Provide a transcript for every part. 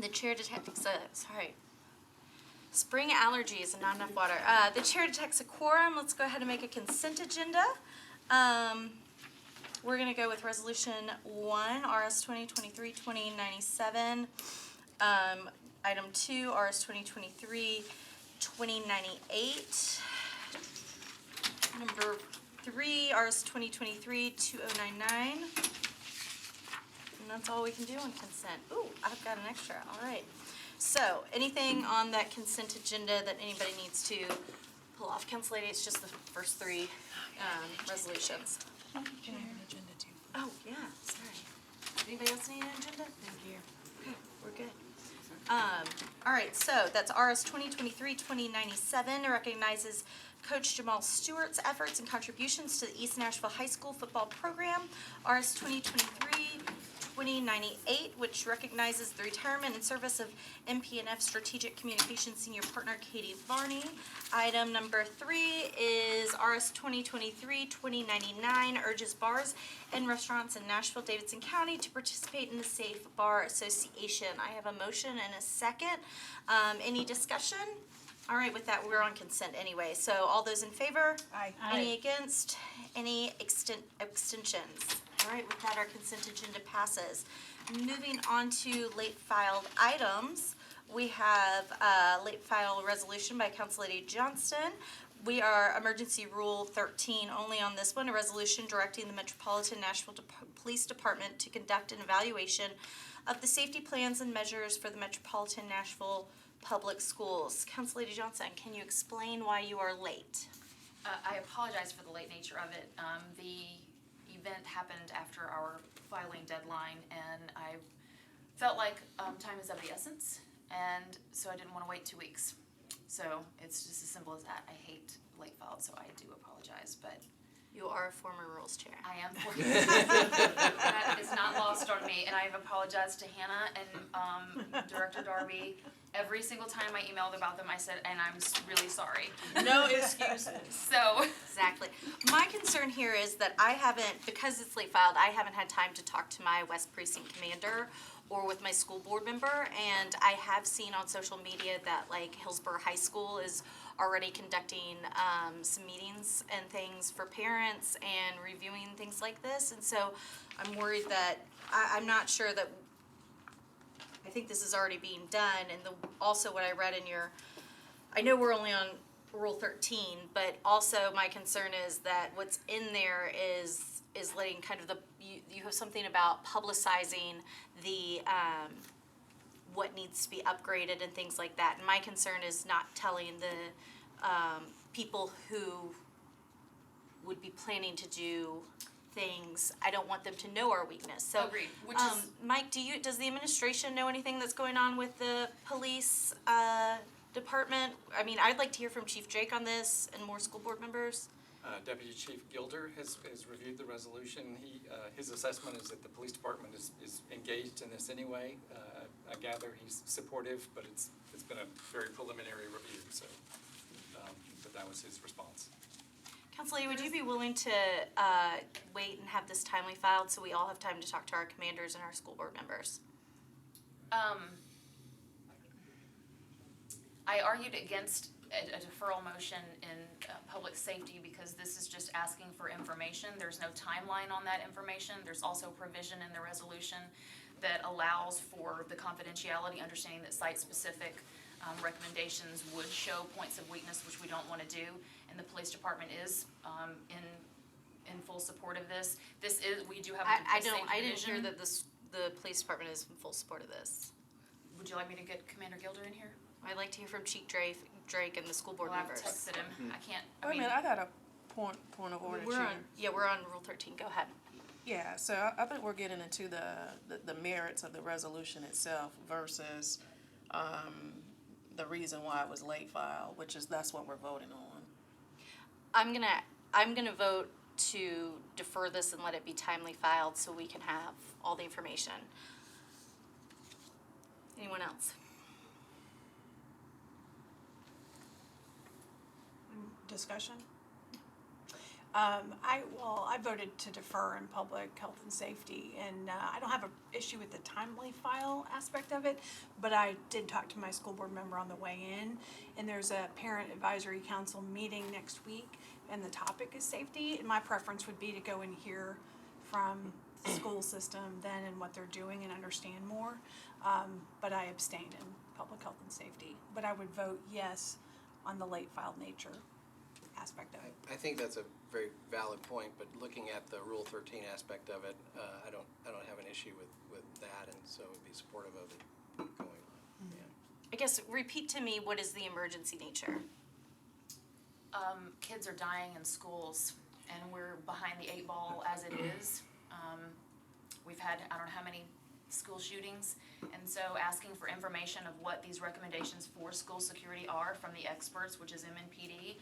The chair detects spring allergies and not enough water. The chair detects a quorum. Let's go ahead and make a consent agenda. We're going to go with Resolution 1, RS 2023-2097. Item 2, RS 2023-2098. Number 3, RS 2023-2099. And that's all we can do on consent. Ooh, I've got an extra. All right. So, anything on that consent agenda that anybody needs to pull off? Council Lady, it's just the first 3 resolutions. Can I have an agenda too? Oh, yeah, sorry. Anybody else need an agenda? Thank you. Okay, we're good. All right, so that's RS 2023-2097. It recognizes Coach Jamal Stewart's efforts and contributions to the East Nashville High School football program. RS 2023-2098, which recognizes the retirement and service of MP&F Strategic Communications Senior Partner Katie Varney. Item number 3 is RS 2023-2099, urges bars and restaurants in Nashville, Davidson County to participate in the Safe Bar Association. I have a motion and a second. Any discussion? All right, with that, we're on consent anyway. So all those in favor? Aye. Any against? Any abstentions? All right, with that, our consent agenda passes. Moving on to late filed items, we have a late file resolution by Council Lady Johnston. We are emergency rule 13 only on this one, a resolution directing the Metropolitan Nashville Police Department to conduct an evaluation of the safety plans and measures for the Metropolitan Nashville Public Schools. Council Lady Johnson, can you explain why you are late? I apologize for the late nature of it. The event happened after our filing deadline, and I felt like time is of the essence, and so I didn't want to wait 2 weeks. So it's just as simple as that. I hate late filed, so I do apologize, but You are a former rules chair. I am. That is not lost on me, and I have apologized to Hannah and Director Darby. Every single time I emailed about them, I said, and I'm really sorry. No excuses. So Exactly. My concern here is that I haven't, because it's late filed, I haven't had time to talk to my West Precinct commander or with my school board member, and I have seen on social media that like Hillsborough High School is already conducting some meetings and things for parents and reviewing things like this, and so I'm worried that, I'm not sure that, I think this is already being done, and also what I read in your, I know we're only on Rule 13, but also my concern is that what's in there is letting kind of you have something about publicizing the, what needs to be upgraded and things like that. And my concern is not telling the people who would be planning to do things. I don't want them to know our weakness. So, agreed. Which is Mike, does the administration know anything that's going on with the police department? I mean, I'd like to hear from Chief Drake on this and more school board members. Deputy Chief Gilder has reviewed the resolution. His assessment is that the police department is engaged in this anyway. I gather he's supportive, but it's been a very preliminary review. So, but that was his response. Councilor, would you be willing to wait and have this timely filed so we all have time to talk to our commanders and our school board members? I argued against a deferral motion in public safety because this is just asking for information. There's no timeline on that information. There's also provision in the resolution that allows for the confidentiality, understanding that site-specific recommendations would show points of weakness, which we don't want to do, and the police department is in full support of this. This is, we do have a I safety didn't hear division. that the police department is in full support of this. Would you like me to get Commander Gilder in here? I'd like to hear from Chief Drake and the school board Well, I've members. texted him. I can't. Wait a minute, I got a point of order, We're Chair. we're on Rule 13. Go ahead. Yeah, so I think we're getting into the merits of the resolution itself versus the reason why it was late filed, which is that's what we're voting on. I'm gonna vote to defer this and let it be timely filed so we can have all the information. Anyone else? Discussion? I voted to defer in public health and safety, and I don't have an issue with the timely file aspect of it, but I did talk to my school board member on the way in, and there's a parent advisory council meeting next week, and the topic is safety, and my preference would be to go and hear from the school system then and what they're doing and understand more, but I abstained in public health and safety, but I would vote yes on the late filed nature aspect of it. I think that's a very valid point, but looking at the Rule 13 aspect of it, I don't have an issue with that, and so would be supportive of it going on. Yeah. I guess repeat to me, what is the emergency nature? Kids are dying in schools, and we're behind the 8 ball as it is. We've had, I don't know how many school shootings, and so asking for information of what these recommendations for school security are from the experts, which is MNPD.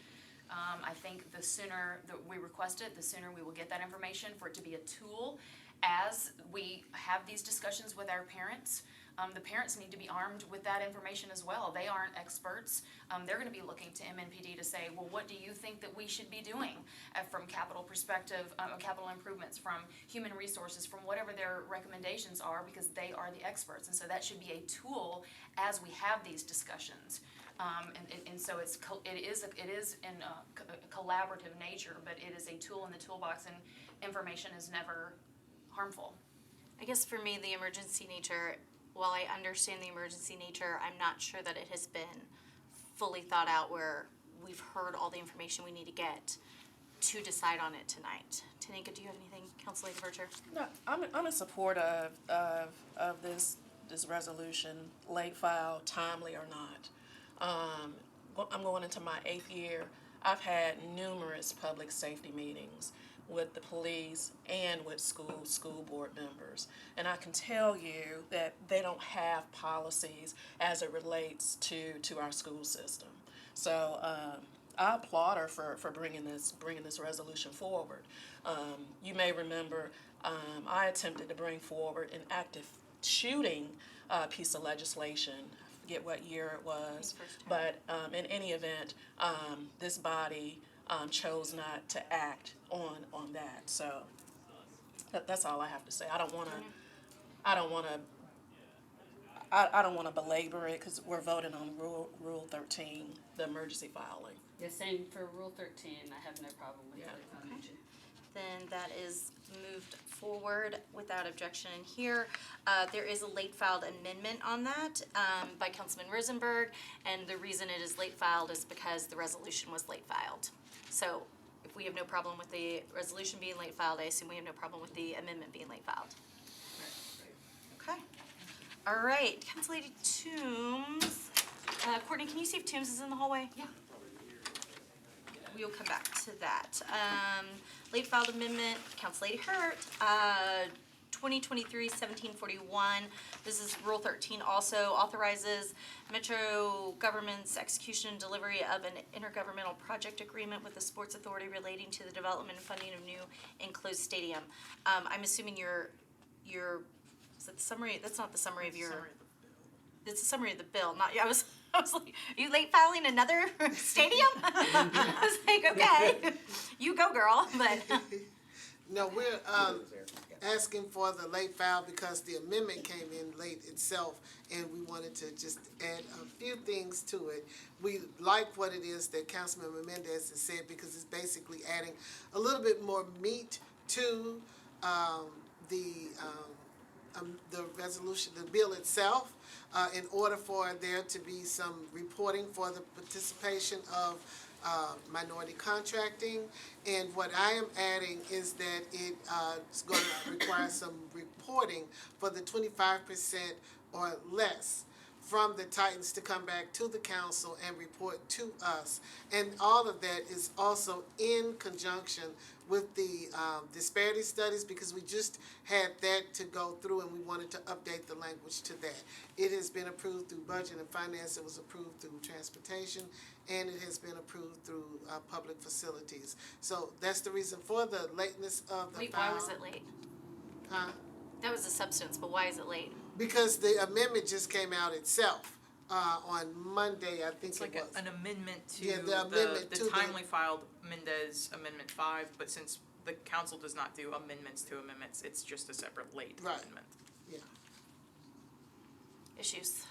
I think the sooner that we request it, the sooner we will get that information for it to be a tool as we have these discussions with our parents. The parents need to be armed with that information as well. They aren't experts. They're going to be looking to MNPD to say, well, what do you think that we should be doing from capital perspective, capital improvements, from human resources, from whatever their recommendations are, because they are the experts. And so that should be a tool as we have these discussions. And so it is in a collaborative nature, but it is a tool in the toolbox, and information is never harmful. I guess for me, the emergency nature, while I understand the emergency nature, I'm not sure that it has been fully thought out where we've heard all the information we need to get to decide on it tonight. Tanika, do you have anything, Councilor Verger? No, I'm in support of this resolution, late file, timely or not. I'm going into my 8th year. I've had numerous public safety meetings with the police and with school board members. And I can tell you that they don't have policies as it relates to our school system. So I applaud her for bringing this resolution forward. You may remember I attempted to bring forward an active shooting piece of legislation. I forget what year it was, but in any event, this body chose not to act on that. So that's all I have to say. I don't want to belabor it because we're voting on Rule 13, the emergency filing. The same for Rule 13. I have no problem with Yeah. it. Okay. Then that is moved forward without objection in here. There is a late filed amendment on that by Councilman Rosenberg, and the reason it is late filed is because the resolution was late filed. So if we have no problem with the resolution being late filed, I assume we have no problem with the amendment being late filed. Okay. All right, Council Lady Toombs. Courtney, can you see if Toombs is in the hallway? Yeah. We'll come back to that. Late filed amendment, Council Lady Hurt, 2023-1741. This is Rule 13 also authorizes Metro government's execution and delivery of an intergovernmental project agreement with the Sports Authority relating to the development and funding of new enclosed stadium. I'm assuming your is that the summary? That's not the summary of your. It's a summary of the bill. Not I was like, are you late filing another stadium? I was like, okay, you go, girl. But No, we're asking for the late file because the amendment came in late itself, and we wanted to just add a few things to it. We like what it is that Councilman Mendez has said because it's basically adding a little bit more meat to the resolution, the bill itself, in order for there to be some reporting for the participation of minority contracting. And what I am adding is that it's going to require some reporting for the 25% or less from the Titans to come back to the council and report to us. And all of that is also in conjunction with the disparity studies, because we just had that to go through and we wanted to update the language to that. It has been approved through budget and finance, it was approved through transportation, and it has been approved through public facilities. So that's the reason for the lateness of the wait, file. why was it late? Huh? That was the substance, but why is it late? Because the amendment just came out itself. on Monday, I think It's it like was. an amendment to Yeah, the amendment to the the- timely filed Mendez Amendment 5, but since the council does not do amendments to amendments, it's just a separate late Right. amendment. Yeah. Issues?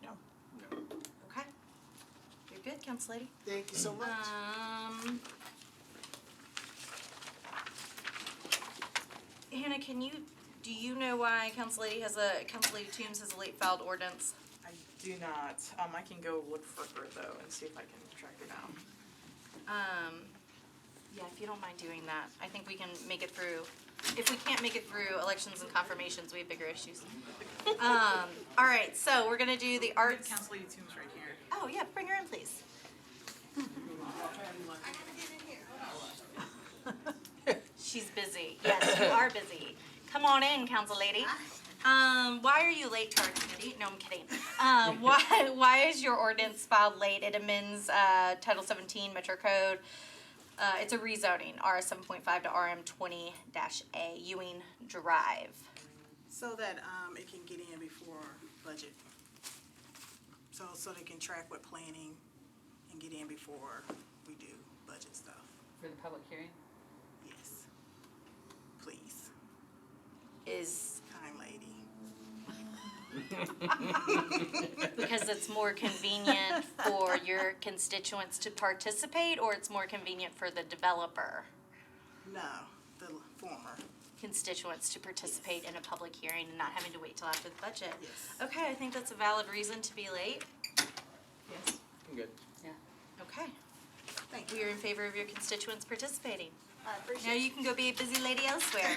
No. Okay. You're good, Council Lady. Thank you so much. Hannah, do you know why Council Lady Toombs has a late filed ordinance? I do not. I can go look for her though and see if I can track her down. Yeah, if you don't mind doing that, I think we can make it through. If we can't make it through elections and confirmations, we have bigger issues. All right, so we're gonna do the arts. Council Lady Toombs right here. Oh, yeah, bring her in, please. She's busy. Yes, you are busy. Come on in, Council Lady. Why are you late to our committee? No, I'm kidding. Why is your ordinance filed late? It amends Title 17 Metro Code. It's a rezoning, RS 7.5 to RM 20-A, Ewing Drive. So that it can get in before budget. So they can track with planning and get in before we do budget stuff. For the public hearing? Yes. Please, Is kind lady. because it's more convenient for your constituents to participate, or it's more convenient for the developer No, the former. constituents to participate in a public hearing and not having to wait till after the budget? Yes. Okay, I think that's a valid reason to be late. Yes. I'm good. Yeah. Okay, Thank you. we are in favor of your constituents participating. I appreciate Now you can go be a busy lady elsewhere.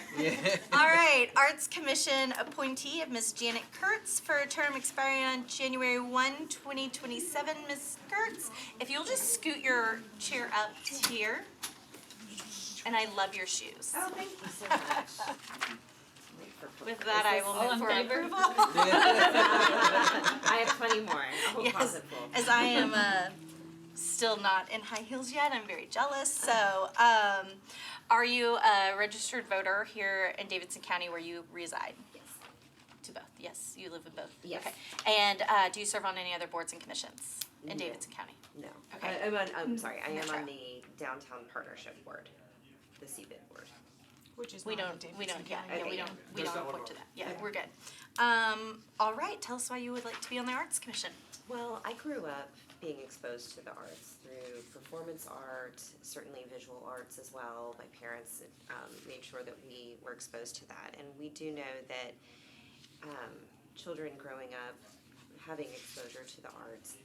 All right, Arts Commission appointee of Miss Janet Kurtz for a term expiring on January 1, 2027. Ms. Kurtz, if you'll just scoot your chair up to here. And I love your shoes. Oh, thank you so much. With that, I will all move in for favor? approval. I have plenty more. A whole Yes, closet full. as I am still not in high heels yet, I'm very jealous. So, are you a registered voter here in Davidson County where you reside? Yes. To both, yes, you live in both? Yes. Okay, and do you serve on any other boards and commissions in No. Davidson County? No. Okay. I'm sorry, I am Metro. on the Downtown Partnership Board, the CBID board. Which is We not in don't, Davidson yeah, County. Okay, we yeah. don't report to that, yeah, we're good. All right, tell us why you would like to be on the Arts Commission. Well, I grew up being exposed to the arts through performance art, certainly visual arts as well. My parents made sure that we were exposed to that. And we do know that children growing up having exposure to the arts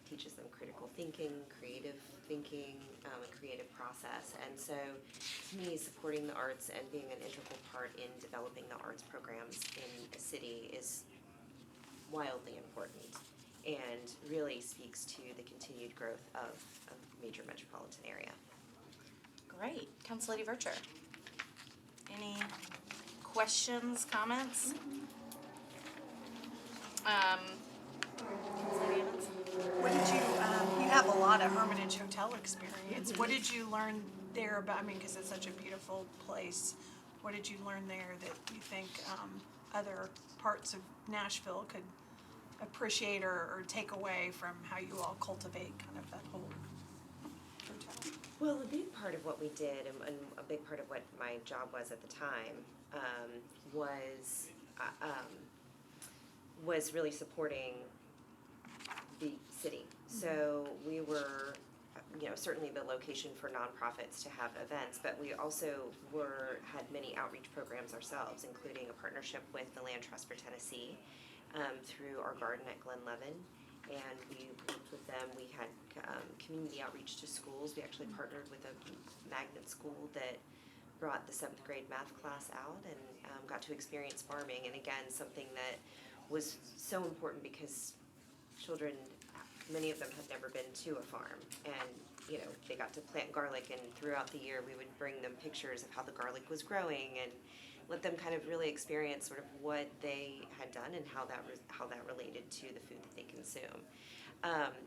teaches them critical thinking, creative thinking, a creative process. And so to me, supporting the arts and being an integral part in developing the arts programs in a city is wildly important and really speaks to the continued growth of a major metropolitan area. Great, Council Lady Vercher. Any questions, comments? Council Lady Evans? What did you have a lot of Hermitage Hotel experience. What did you learn there about, I mean, because it's such a beautiful place. What did you learn there that you think other parts of Nashville could appreciate or take away from how you all cultivate kind of that whole hotel? Well, a big part of what we did, and a big part of what my job was at the time, was really supporting the city. So we were, certainly the location for nonprofits to have events, but we also had many outreach programs ourselves, including a partnership with the Land Trust for Tennessee through our garden at Glen Levin. And we worked with them. We had community outreach to schools. We actually partnered with a magnet school that brought the 7th grade math class out and got to experience farming. And again, something that was so important because children, many of them had never been to a farm. And, they got to plant garlic, and throughout the year we would bring them pictures of how the garlic was growing and let them kind of really experience sort of what they had done and how that related to the food that they consume.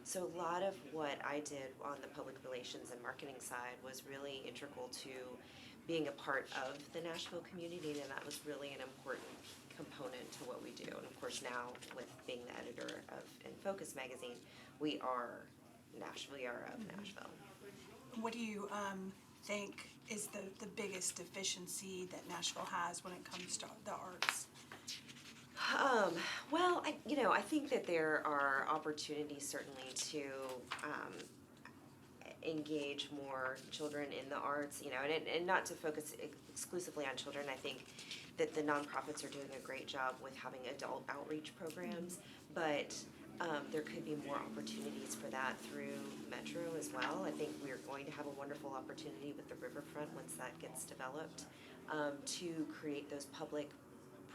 So a lot of what I did on the public relations and marketing side was really integral to being a part of the Nashville community, and that was really an important component to what we do. And of course now, with being the editor of In Focus magazine, we are Nashville, we are of Nashville. What do you think is the biggest deficiency that Nashville has when it comes to the arts? Well, I think that there are opportunities certainly to engage more children in the arts, and not to focus exclusively on children. I think that the nonprofits are doing a great job with having adult outreach programs, but there could be more opportunities for that through Metro as well. I think we're going to have a wonderful opportunity with the riverfront once that gets developed, to create those public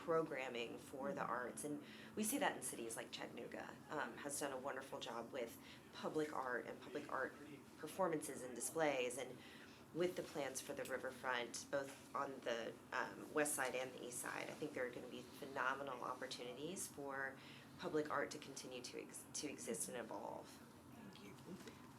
programming for the arts. And we see that in cities like Chattanooga, has done a wonderful job with public art and public art performances and displays. And with the plans for the riverfront, both on the west side and the east side, I think there are going to be phenomenal opportunities for public art to continue to exist and evolve.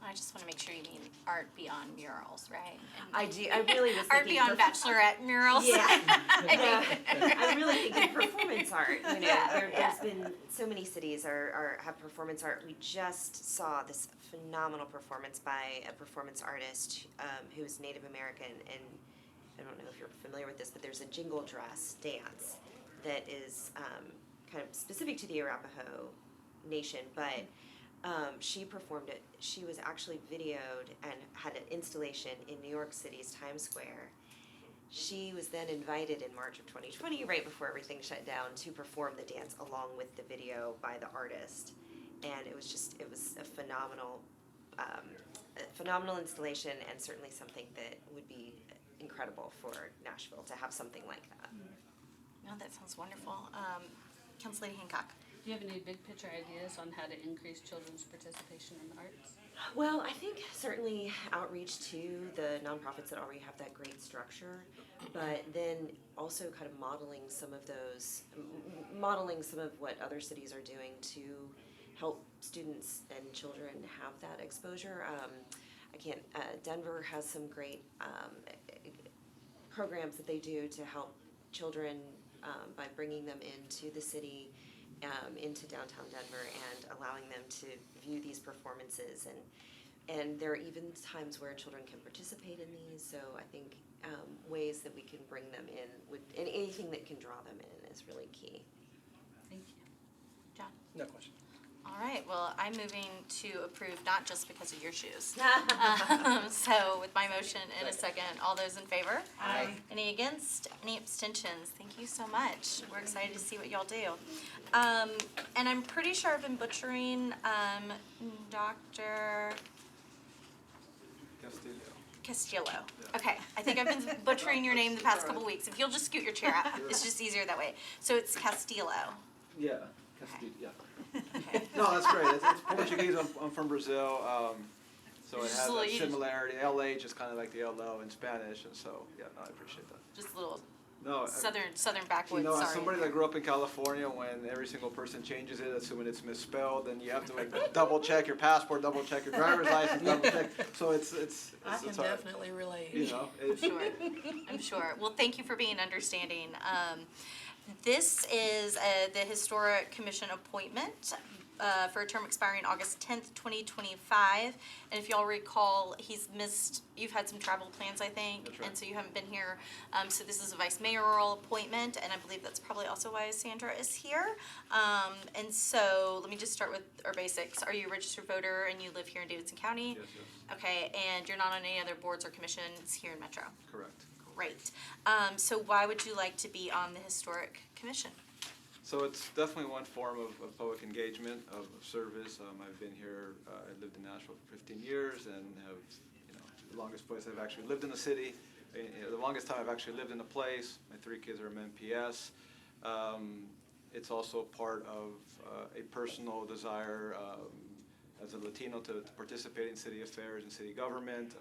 I just want to make sure you mean art beyond murals, right? I do. I really was art thinking beyond bachelorette murals. Yeah, I'm really thinking performance art. There's been so many cities have performance art. We just saw this phenomenal performance by a performance artist who is Native American, and I don't know if you're familiar with this, but there's a jingle dress dance that is kind of specific to the Arapaho Nation, but she performed it. She was actually videoed and had an installation in New York City's Times Square. She was then invited in March of 2020, right before everything shut down, to perform the dance along with the video by the artist. And it was a phenomenal installation, and certainly something that would be incredible for Nashville to have something like that. No, that sounds wonderful. Councilor Hancock. Do you have any big picture ideas on how to increase children's participation in the arts? Well, I think certainly outreach to the nonprofits that already have that great structure, but then also kind of modeling some of what other cities are doing to help students and children have that exposure. Denver has some great programs that they do to help children by bringing them into the city, into downtown Denver, and allowing them to view these performances. And there are even times where children can participate in these, so I think ways that we can bring them in, and anything that can draw them in is really key. Thank you. John? No question. All right, well, I'm moving to approve, not just because of your shoes. So with my motion in a second, all those in favor? Aye. Any against? Any abstentions? Thank you so much. We're excited to see what y'all do. And I'm pretty sure I've been butchering Dr. Castillo. Okay, I think I've been butchering your name the past couple weeks. If you'll just scoot your chair out, it's just easier that way. So it's Castillo. Yeah, Castillo, yeah. No, that's great. It's Portuguese. I'm from Brazil, so it has a similarity. LH is kind of like the LL in Spanish, and so yeah, no, I appreciate that. Just a little No, southern backwoods. as Sorry. somebody that grew up in California, when every single person changes it, assuming it's misspelled, then you have to double check your passport, double check your driver's license, double check. So it's I can hard. definitely relate. I'm sure. Well, thank you for being understanding. This is the Historic Commission appointment for a term expiring August 10th, 2025. And if y'all recall, you've had some travel plans, I think. That's right. And so you haven't been here. So this is a vice mayoral appointment, and I believe that's probably also why Sandra is here. And so let me just start with our basics. Are you a registered voter and you live here in Davidson County? Yes, yes. Okay, and you're not on any other boards or commissions here in Metro? Correct. Great. So why would you like to be on the Historic Commission? So it's definitely one form of public engagement, of service. I've been here, I lived in Nashville for 15 years and have, the longest place I've actually lived in the city, the longest time I've actually lived in a place. My 3 kids are MPS. It's also part of a personal desire as a Latino to participate in city affairs and city government,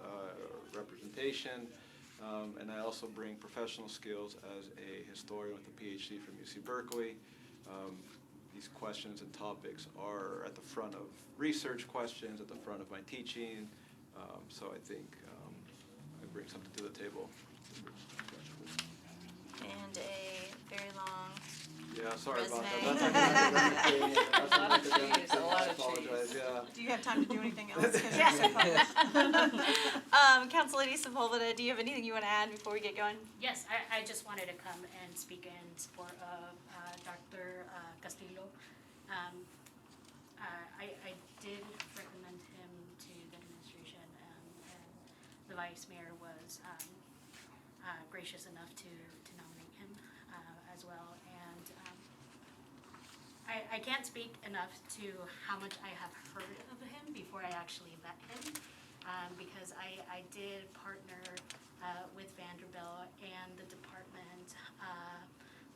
representation. And I also bring professional skills as a historian with a PhD from UC Berkeley. These questions and topics are at the front of research questions, at the front of my teaching. So I think I bring something to the table. And a very long Yeah, sorry about that. Resume. That's an academic thing. That's an A lot of academic cheese, thing. a lot I of cheese. apologize, yeah. Do you have time to do anything else? 'Cause you're so published. Council Lady Sepulveda, do you have anything you want to add before we get going? Yes, I just wanted to come and speak in support of Dr. Castillo. I did recommend him to the administration, and the vice mayor was gracious enough to nominate him as well. And I can't speak enough to how much I have heard of him before I actually met him, because I did partner with Vanderbilt and the department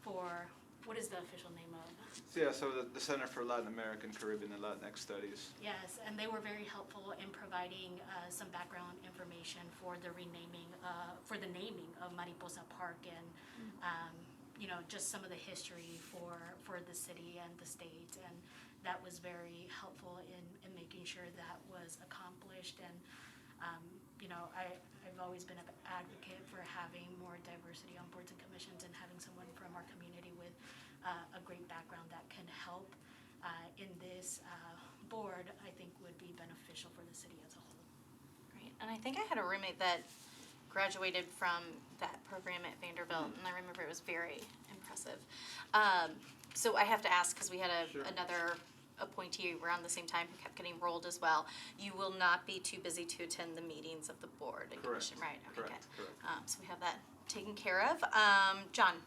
for, what is the official name of? So, yeah, so the Center for Latin American, Caribbean, and Latinx Studies. Yes, and they were very helpful in providing some background information for the renaming, for the naming of Mariposa Park, and you know, just some of the history for the city and the state, and that was very helpful in making sure that was accomplished. And you know, I've always been an advocate for having more diversity on boards and commissions, and having someone from our community with a great background that can help in this board, I think would be beneficial for the city as a whole. Great, and I think I had a roommate that graduated from that program at Vanderbilt, and I remember it was very impressive. So I have to ask, because we had another appointee around the same time who kept getting rolled as well. You will not be too busy to attend the meetings of the board and commission, right? Okay, Correct. so we have that taken care of. John?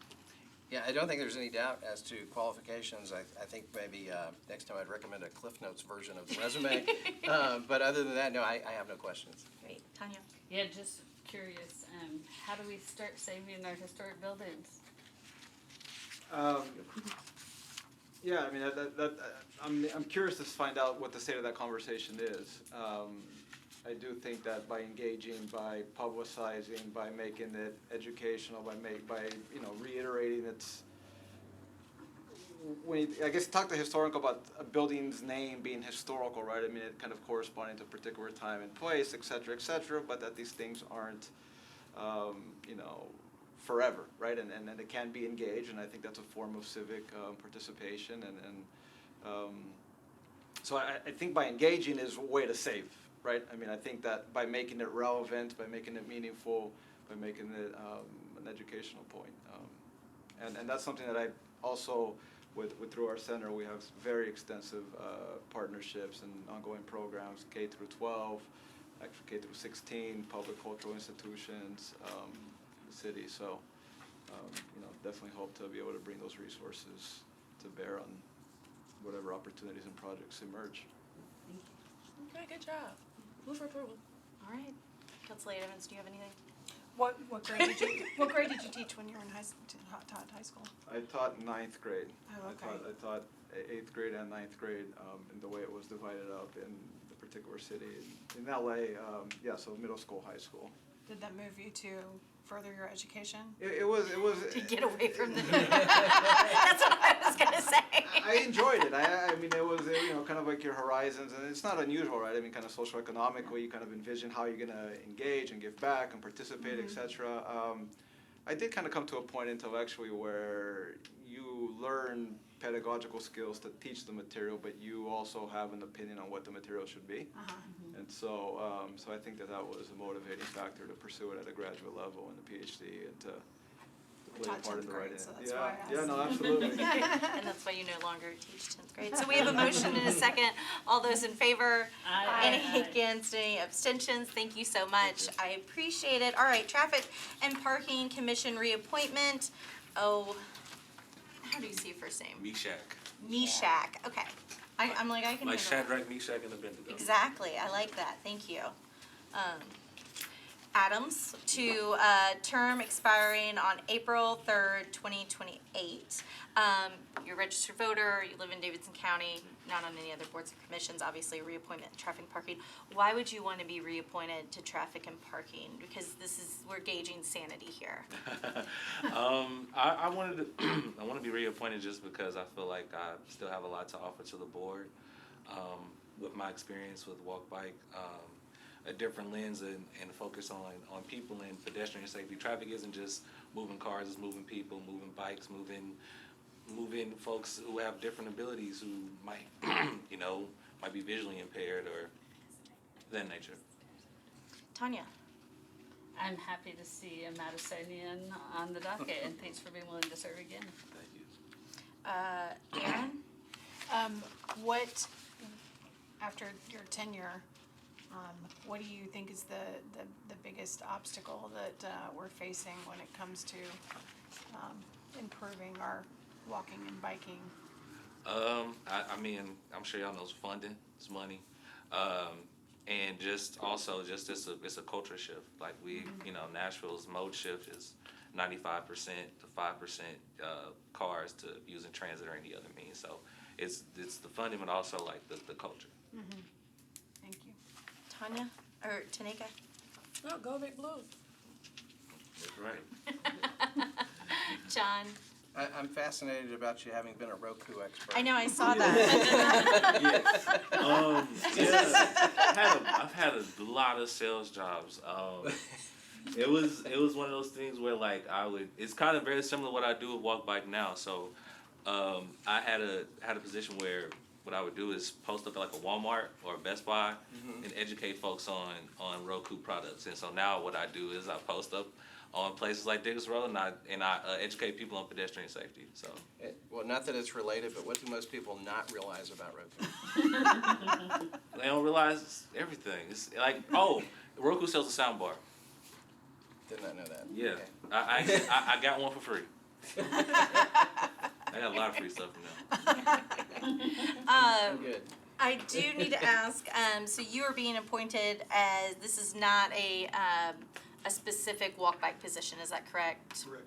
Yeah, I don't think there's any doubt as to qualifications. I think maybe next time I'd recommend a Cliff Notes version of the resume. But other than that, no, I have no questions. Great. Tanya? Yeah, just curious, how do we start saving our historic buildings? Yeah, I mean, I'm curious to find out what the state of that conversation is. I do think that by engaging, by publicizing, by making it educational, by you know, reiterating its, when you, I guess talk to historical about a building's name being historical, right? I mean, it kind of corresponding to a particular time and place, et cetera, but that these things aren't, you know, forever, right? And they can be engaged, and I think that's a form of civic participation. So I think by engaging is a way to save, right? I mean, I think that by making it relevant, by making it meaningful, by making it an educational point. And that's something that I also, through our center, we have very extensive partnerships and ongoing programs, K through 12, actually K through 16, public cultural institutions, the city. So, you know, definitely hope to be able to bring those resources to bear on whatever opportunities and projects emerge. Okay, good job. Move for approval. All right. Council Lady Evans, do you have anything? What grade did you teach when you were in taught high school? I taught 9th grade. Oh, okay. I taught 8th grade and 9th grade, in the way it was divided up in the particular city. In LA, yeah, so middle school, high school. Did that move you to further your education? It was. To get away from the. That's what I was gonna say. I enjoyed it. I mean, it was, you know, kind of like your horizons, and it's not unusual, right? I mean, kind of socioeconomically, you kind of envision how you're gonna engage and give back and participate, etc. I did kind of come to a point intellectually where you learn pedagogical skills to teach the material, but you also have an opinion on what the material should be. And so, so I think that was a motivating factor to pursue it at a graduate level in the PhD and to play a part in the writing. So that's why I Yeah, asked. no, absolutely. And that's why you no longer teach 10th grade. So we have a motion and a second. All those in favor? Aye. Any against? Any abstentions? Thank you so much. I appreciate it. All right, Traffic and Parking Commission reappointment. Oh, how do you see your first name? Meshach. Okay. I'm like, I can Like handle that. Shadrach, Meshach, and Abednego. Exactly. I like that. Thank you. Adams to term expiring on April 3rd, 2028. You're a registered voter, you live in Davidson County, not on any other boards and commissions, obviously reappointment to traffic and parking. Why would you want to be reappointed to traffic and parking? Because we're gauging sanity here. I wanted to I want to be reappointed just because I feel like I still have a lot to offer to the board. With my experience with Walk Bike, a different lens and focus on people and pedestrian safety. Traffic isn't just moving cars, it's moving people, moving bikes, moving move in folks who have different abilities who might, might be visually impaired or that nature. Tanya? I'm happy to see a Madisonian on the docket, and thanks for being willing to serve again. Thank you. Aaron? What, after your tenure, what do you think is the biggest obstacle that we're facing when it comes to improving our walking and biking? I mean, I'm sure y'all know it's funding, it's money. And just also it's a culture shift. Like Nashville's mode shift is 95% to 5% cars to using transit or any other means. So it's the funding, but also like the culture. Mm-hmm. Thank you. Tanya? Or Tanika? No, go Big Blue. That's right. John? I'm fascinated about you having been a Roku expert. I know, I saw that. I've had a lot of sales jobs. It was one of those things where like it's kind of very similar to what I do with Walk Bike now. So I had a position where what I would do is post up at like a Walmart or a Best Buy and educate folks on Roku products. And so now what I do is I post up on places like Diggers Road, and I educate people on pedestrian safety. So, well, not that it's related, but what do most people not realize about Roku? They don't realize everything. It's like, Roku sells a sound bar. Did not know that. Yeah, okay. I got one for free. I got a lot of free stuff from them. I'm good. I do need to ask, so you are being appointed as, this is not a specific walk bike position, is that correct? Correct.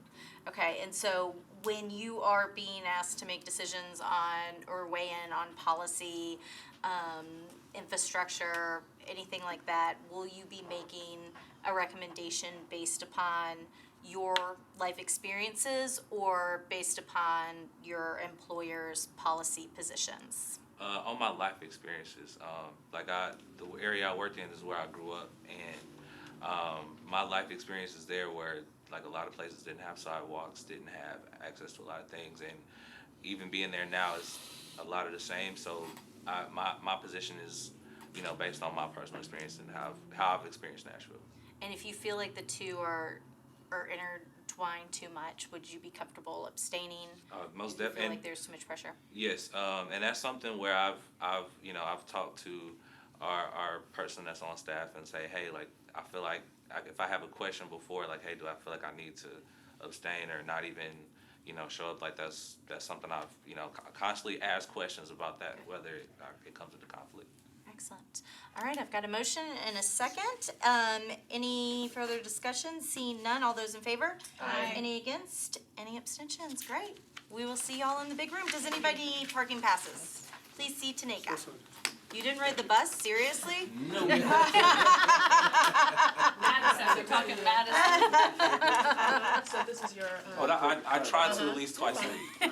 Okay, and so when you are being asked to make decisions on or weigh in on policy, infrastructure, anything like that, will you be making a recommendation based upon your life experiences or based upon your employer's policy positions? On my life experiences, the area I worked in is where I grew up, and my life experiences there where like a lot of places didn't have sidewalks, didn't have access to a lot of things, and even being there now is a lot of the same. So my position is, based on my personal experience and how I've experienced Nashville. And if you feel like the two are intertwined too much, would you be comfortable abstaining? Most if you feel definitely. like there's too much pressure? Yes, and that's something where I've talked to our person that's on staff and say, hey, like I feel like if I have a question before, like, hey, do I feel like I need to abstain or not even, show up? Like that's something I've, constantly ask questions about that, whether it comes into conflict. Excellent. All right, I've got a motion and a second. Any further discussion? Seeing none, all those in favor? Aye. Any against? Any abstentions? Great. We will see y'all in the big room. Does anybody need parking passes? Please see Tanika. You didn't ride the bus? Seriously? No. Madison, they're talking Madison. So this is your. I try to at least twice a week.